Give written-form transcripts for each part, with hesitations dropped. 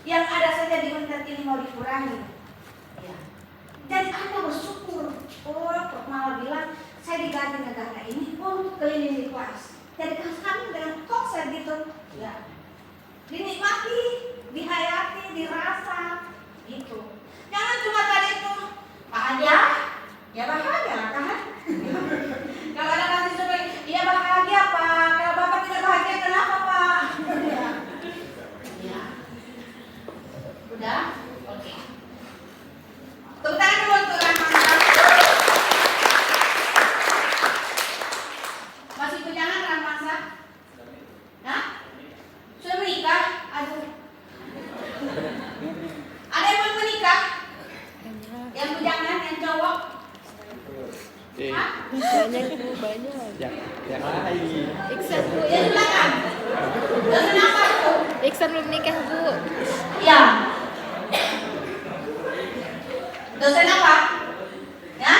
Yang ada saja di bentar ini mau dikurangi. Ya. Jadi Anda bersyukur. Oh, malah bilang saya diganti negara ini untuk keliling di kelas. Jadi kami dengan konser gitu. Ya. Dinikmati, dihayati, dirasa, gitu. Jangan cuma tadi itu bahagia, ya bahagia lah kan? Kalau ada kasih sebagai, ya bahagia Pak. Kalau Bapak tidak bahagia, kenapa Pak? Ya. Udah? Oke. Tepuk tangan dulu untuk Rahman. Masih pujangan Rahman? Hah? Sudah menikah? Aduh. Ada yang belum menikah? Yang bujangan, yang cowok? Hah? Banyak Bu, banyak. Yang lain. Iksan Bu, Ya silakan. Dan kenapa itu? Iksan belum nikah Bu. Ya. Dosen apa? Ya?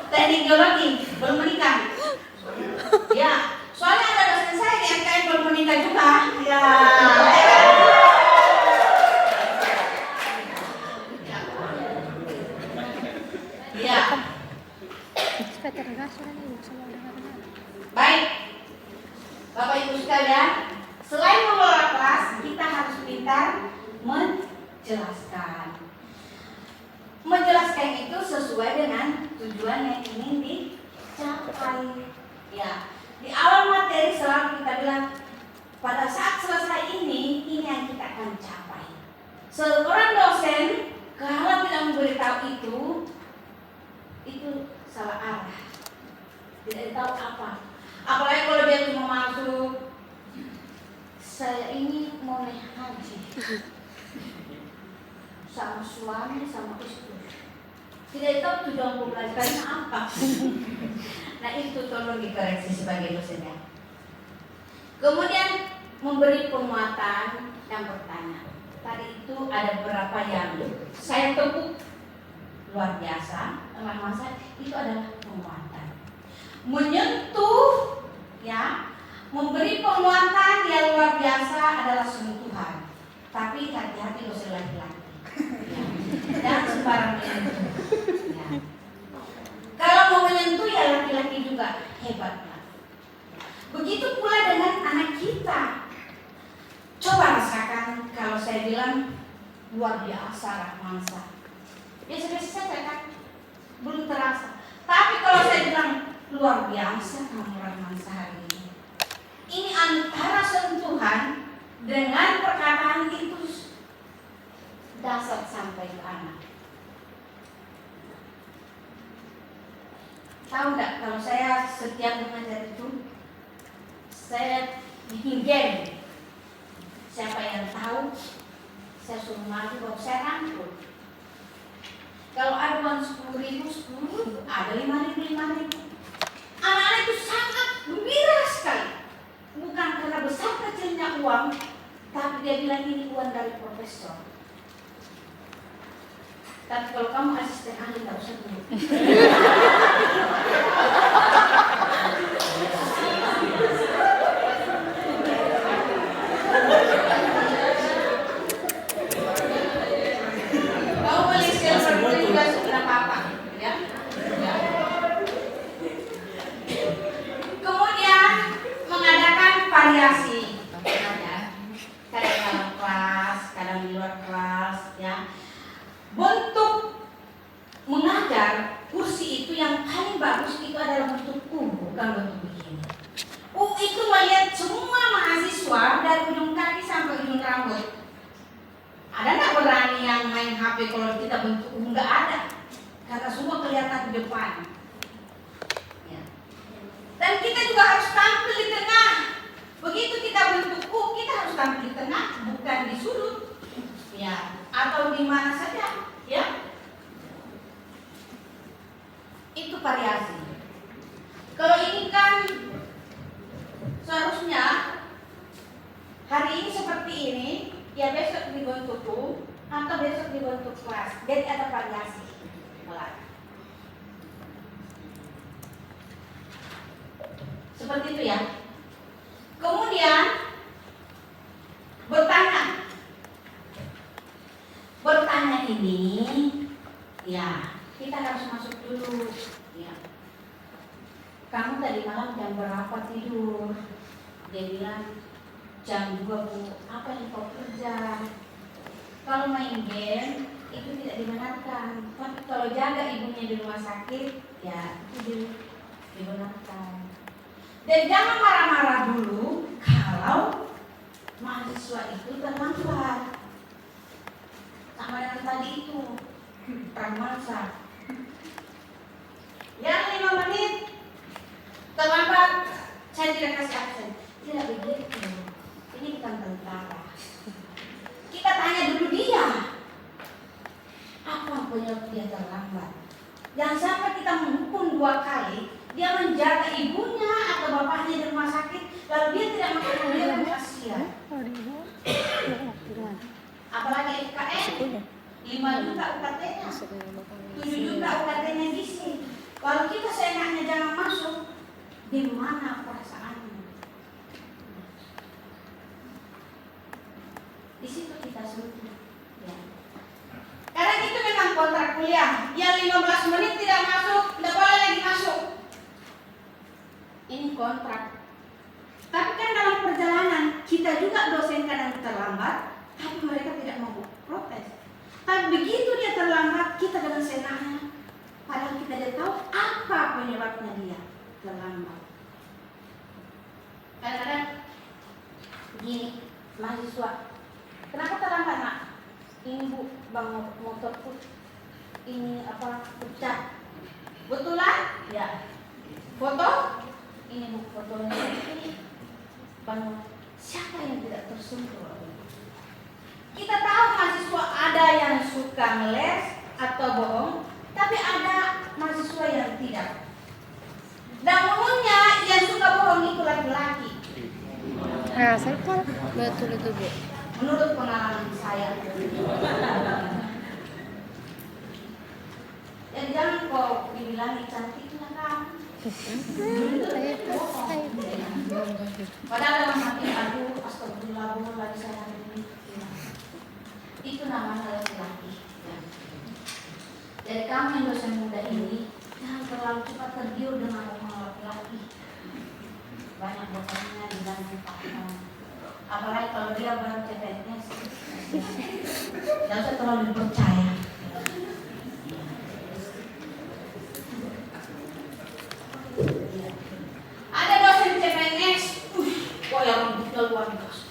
Teknik geologi, belum menikah. Ya. Soalnya ada dosen saya di MKM belum menikah juga. Ya. Ya. Baik. Bapak Ibu sekalian, selain mengelola kelas, kita harus pintar menjelaskan. Menjelaskan itu sesuai dengan tujuan yang ingin dicapai. Ya, di awal materi selalu kita bilang pada saat selesai ini yang kita akan capai. Seorang dosen kalau tidak memberitahu itu salah arah. Tidak tahu apa. Apalagi kalau dia cuma masuk, saya ini mau naik haji sama suami sama istri. Tidak tahu tujuan pembelajarannya apa. Nah itu tolong dikoreksi sebagai dosennya. Kemudian memberi penguatan dan bertanya. Tadi itu ada beberapa yang saya tepuk luar biasa. Teman-teman saya itu adalah penguatan. Menyentuh, ya, memberi penguatan yang luar biasa adalah sentuhan. Tapi hati-hati dosen laki-laki. Ya. Jangan sembarang menyentuh. Ya. Kalau mau menyentuh ya laki-laki juga hebatnya. Begitu pula dengan anak kita. Coba rasakan kalau saya bilang luar biasa Rahmansa. Biasa-biasa saja kan, belum terasa. Tapi kalau saya bilang luar biasa kamu Rahmansa hari ini. Ini antara sentuhan dengan perkataan itu dasar sampai ke anak. Tahu nggak kalau saya setiap mengajar itu saya bikin game. Siapa yang tahu saya suruh maju baru saya rangkul. Kalau ada uang 10.000, 10.000, ada 5.000, 5.000. Anak-anak itu sangat gembira sekali. Bukan karena besar kecilnya uang, tapi dia bilang ini uang dari profesor. Tapi kalau kamu asisten ahli tak usah dulu. Kamu boleh silver boleh juga kenapa apa, ya? Ya. Kemudian mengadakan variasi. Kadang dalam kelas, kadang di luar kelas, ya. Bentuk mengajar kursi itu yang paling bagus itu adalah bentuk U, bukan bentuk begini. U itu melihat semua mahasiswa dari ujung kaki sampai ujung rambut. Ada nggak berani yang main HP kalau kita bentuk U? Nggak ada, karena semua kelihatan di depan. Ya. Dan kita juga harus tampil di tengah. Begitu kita bentuk U, kita harus tampil di tengah, bukan di sudut. Ya, atau di mana saja, ya. Itu variasi. Kalau ini kan seharusnya hari ini seperti ini, ya besok dibentuk U atau besok dibentuk kelas. Jadi ada variasi. Seperti itu ya. Kemudian bertanya. ini, ya kita harus masuk dulu. Ya. Kamu tadi malam jam berapa tidur? Dia bilang jam 2 Bu. Apa yang kau kerja? Kalau main game itu tidak dibenarkan. Tapi kalau jaga ibunya di rumah sakit, ya itu dibenarkan. Dan jangan marah-marah dulu kalau mahasiswa itu terlambat. Sama dengan tadi itu, perang masa. Yang 5 menit terlambat, saya tidak kasih absen. Tidak begitu. Ini bukan tentara. Kita tanya dulu dia, apa penyebab dia terlambat. Jangan sampai kita menghukum 2 kali, dia menjaga ibunya atau bapaknya di rumah sakit, lalu dia tidak mengakomodir, kasihan. Apalagi FKN, 5 juta UKT-nya, 7 juta UKT-nya gizi. Kalau kita seenaknya jangan masuk, di mana perasaannya? Di situ kita suruh. Ya. Karena itu memang kontrak kuliah. Yang 15 menit tidak masuk, tidak boleh lagi masuk. Ini kontrak. Tapi kan dalam perjalanan kita juga dosen kadang terlambat, tapi mereka tidak mau protes. Tapi begitu dia terlambat, kita dengan senangnya, padahal kita tidak tahu apa penyebabnya dia terlambat. Kadang-kadang begini, mahasiswa, kenapa terlambat nak? Ini Bu, bang motorku ini apa pecah. Betulan? Ya. Foto? Ini Bu, fotonya ini. Bang, siapa yang tidak tersentuh? Kita tahu mahasiswa ada yang suka ngeles atau bohong, tapi ada mahasiswa yang tidak. Dan umumnya yang suka bohong itu laki-laki. Nah, saya kan betul itu Bu. Menurut pengalaman saya. Dan jangan kau dibilang cantiknya kan. Padahal dalam hati, aduh, astagfirullah, lagi saya ini. Itu namanya laki-laki. Jadi kamu yang dosen muda ini jangan terlalu cepat tergiur dengan omongan laki-laki. Banyak dosennya di dalam pakaian. Apalagi kalau dia baru CPNS, tidak usah terlalu dipercaya. Ada dosen CPNS, kok yang rambutnya luar biasa,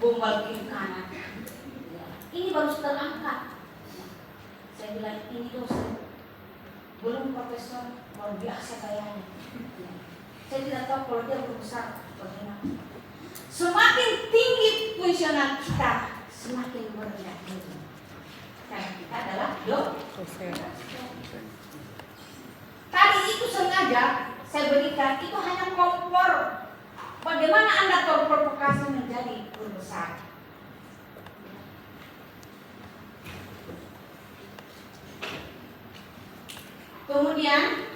gombal kiri kanan. Ini baru terangkat. Saya bilang ini dosen, belum profesor, luar biasa kayaknya. Saya tidak tahu kalau dia berbesar bagaimana. Semakin tinggi fungsional kita, semakin berendah diri. Karena kita adalah dosen. Tadi itu sengaja saya berikan, itu hanya kompor. Bagaimana Anda terprovokasi menjadi guru besar? Kemudian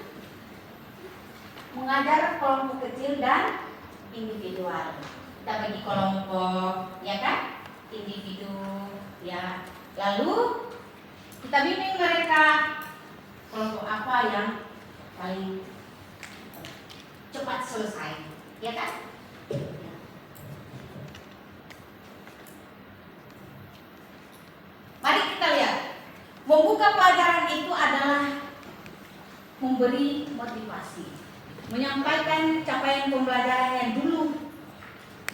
mengajar kelompok kecil dan individual. Kita bagi kelompok, ya kan? Individu, ya. Lalu kita bimbing mereka kelompok apa yang paling cepat selesai, ya kan? Mari kita lihat, membuka pelajaran itu adalah memberi motivasi, menyampaikan capaian pembelajaran yang dulu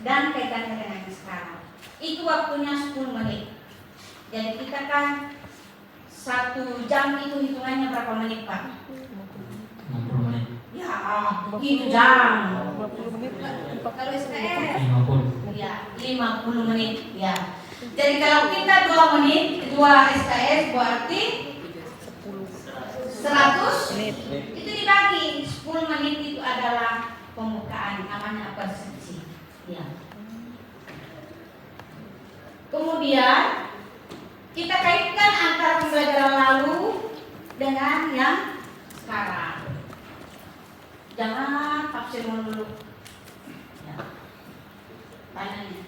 dan kaitannya dengan yang sekarang. Itu waktunya 10 menit. Jadi kita kan 1 jam itu hitungannya berapa menit Pak? 60 menit. Ya, itu jam. 50 menit. Kalau SKS 50. ya 50 menit ya. Jadi kalau kita 2 menit, 2 SKS berarti 100 menit. itu dibagi 10 menit itu adalah pembukaan, namanya persepsi ya. Kemudian kita kaitkan antara pembelajaran lalu dengan yang sekarang. Jangan tafsir dulu ya. Tanya nih,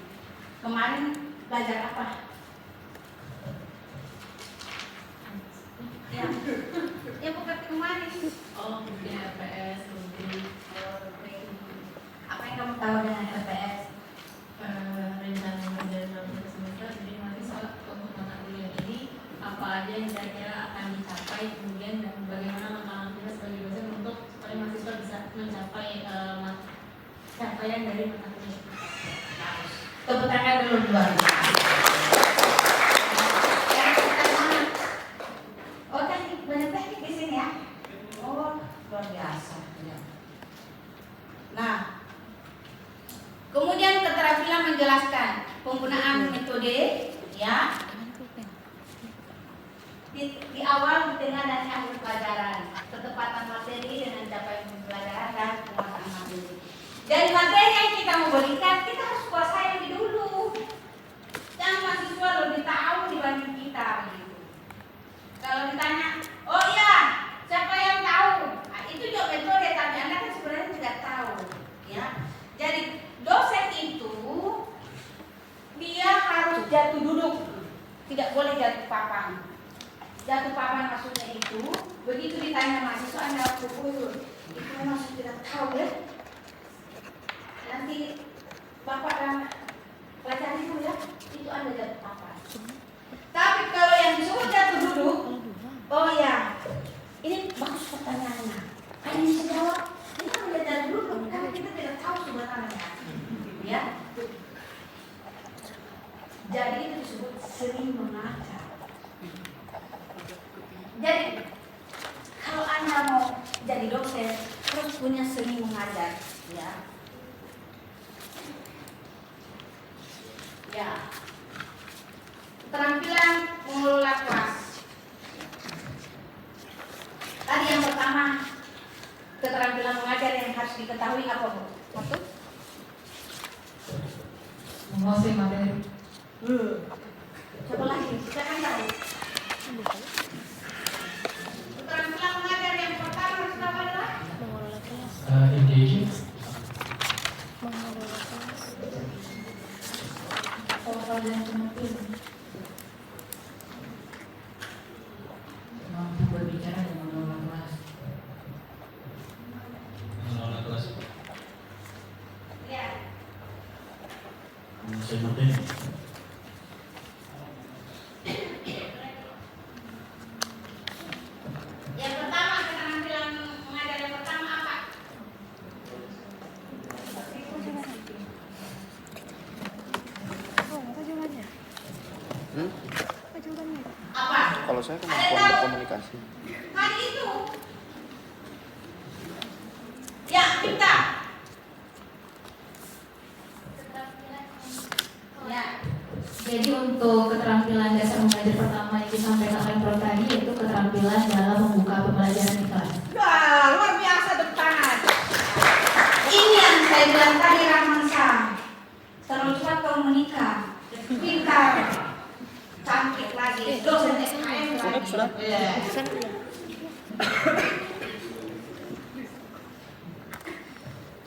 kemarin belajar apa? Oh, mungkin RPS, mungkin Apa yang kamu tahu dengan RPS? rencana mengajar dalam semester. Jadi mahasiswa untuk mata kuliah ini apa aja yang kira-kira akan dicapai, kemudian dan bagaimana langkah-langkahnya sebagai dosen untuk supaya mahasiswa bisa mencapai capaian dari mata kuliah. Tepuk tangan dulu luar biasa. Yang pertama, oh teknik, banyak teknik di sini ya. Oh luar biasa. Nah, kemudian keterampilan menjelaskan penggunaan metode, ya. Di awal, di tengah dan di akhir pelajaran, ketepatan materi dengan capaian pembelajaran dan penguasaan materi. Dari materi yang kita mau berikan, kita harus kuasai lebih dulu. Jangan mahasiswa lebih tahu dibanding kita begitu. Kalau ditanya, oh iya, siapa yang tahu? Nah, itu juga metode, tapi Anda kan sebenarnya tidak tahu, ya. Jadi dosen itu dia harus jatuh duduk, tidak boleh jatuh papan. Jatuh papan maksudnya itu, begitu ditanya mahasiswa Anda pukul, itu masih tidak tahu ya. Nanti Bapak dan pelajari dulu ya, itu Anda jatuh papan. Tapi kalau yang disuruh jatuh duduk, oh ya, ini bagus pertanyaannya. Hanya bisa jawab, ini kan udah jatuh duduk, karena kita tidak tahu sebenarnya. Ya. Jadi itu disebut sering mengajar. Jadi kalau Anda mau jadi dosen harus punya seni mengajar, ya. Ya. Keterampilan mengelola kelas. Tadi yang pertama, keterampilan mengajar yang harus diketahui apa, Bu? Satu. Menguasai materi. Coba lagi, kita kan tahu. Keterampilan mengajar yang pertama harus apa adalah? Mengelola kelas. Engaging. Mengelola kelas. Oral dan penampilan. Mampu berbicara dan mengelola kelas. Mengelola kelas. Ya. Menguasai materi. Yang pertama, keterampilan mengajar yang pertama apa? Oh, apa jawabannya? Apa jawabannya? Apa? Kalau saya Ada kemampuan tahu? berkomunikasi. Kan itu. Ya, kita. Ya. Jadi untuk keterampilan dasar mengajar pertama yang disampaikan oleh Prof tadi yaitu keterampilan dalam membuka pembelajaran di kelas. Wah, luar biasa depan. Ini yang saya bilang tadi Rahman Sam. Terlalu cepat kamu menikah. Pintar. Cantik lagi. Dosen SKM lagi. Ya. Dosen ya.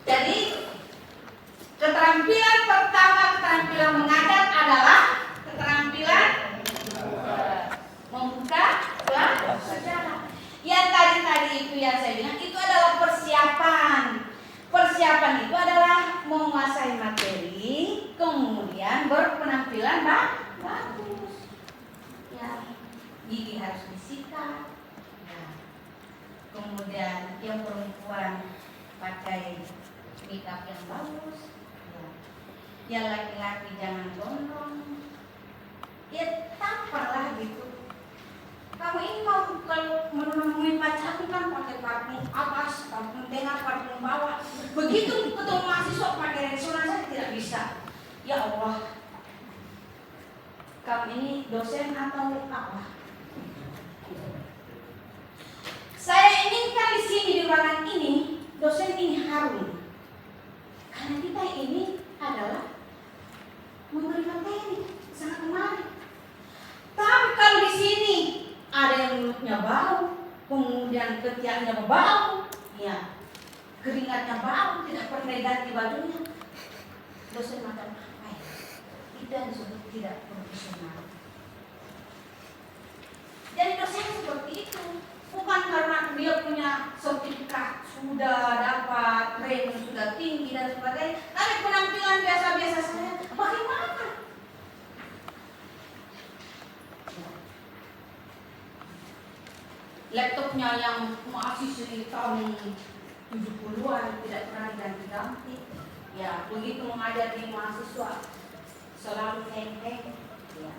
Jadi keterampilan pertama, keterampilan mengajar adalah keterampilan membuka pelajaran. Yang tadi itu yang saya bilang itu adalah persiapan. Persiapan itu adalah menguasai materi, kemudian berpenampilan bagus. Ya, gigi harus disikat. Ya. Kemudian yang perempuan pakai makeup yang bagus. Ya. Yang laki-laki jangan gondrong. Ya tamparlah gitu. Kamu ini mau kalau menemui pacarku kan pakai parfum atas, parfum tengah, parfum bawah. Begitu ketemu mahasiswa pakai Rexona saya tidak bisa. Ya Allah, kamu ini dosen atau apa? Saya inginkan di sini di ruangan ini dosen ini harum. Karena kita ini adalah memberi materi sangat menarik. Tapi kalau di sini ada yang mulutnya bau, kemudian ketiaknya bau, ya, keringatnya bau, tidak pernah ganti bajunya. Dosen macam apa ya? Itu yang disebut tidak profesional. Jadi dosen seperti itu bukan karena dia punya sertifikat sudah dapat rank sudah tinggi dan sebagainya, tapi penampilan biasa-biasa saya, bagaimana? Laptopnya yang mahasiswa tahun 70-an tidak pernah diganti-ganti. Ya, begitu mengajar di mahasiswa selalu hang-hang. Ya.